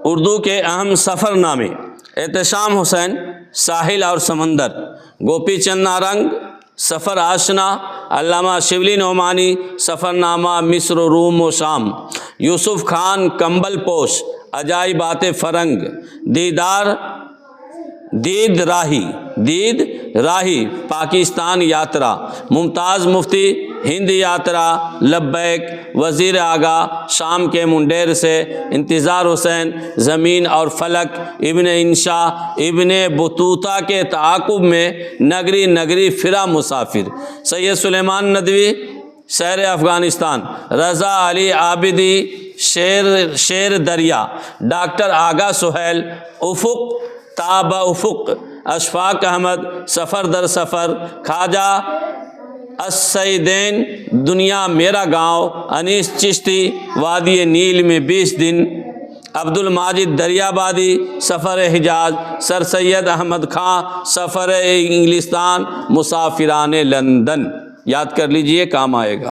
اردو کے اہم سفر نامے: احتشام حسین، ساحل اور سمندر، گوپی چند نارنگ، سفر آشنا، علامہ شبلی نعمانی، سفر نامہ مصر و روم و شام، یوسف خان کمبل پوش، عجائبات فرنگ، دید راہی پاکستان یاترا، ممتاز مفتی ہند یاترا، لبیک، وزیر آگاہ شام کے منڈیر سے، انتظار حسین، زمین اور فلک، ابن انشا، ابن بطوطہ کے تعاقب میں نگری نگری پھرا مسافر، سید سلیمان ندوی، سیر افغانستان، رضا علی عابدی، شیر دریا، ڈاکٹر آغا سہیل، افق تاب افق، اشفاق احمد، سفر در سفر، خواجہ السیدین، دنیا میرا گاؤں، انیس چشتی، وادی نیل میں 20 دن، عبد الماجد دریابادی، سفر حجاز، سر سید احمد خان، سفر انگلستان، مسافران لندن۔ یاد کر لیجئے، کام آئے گا۔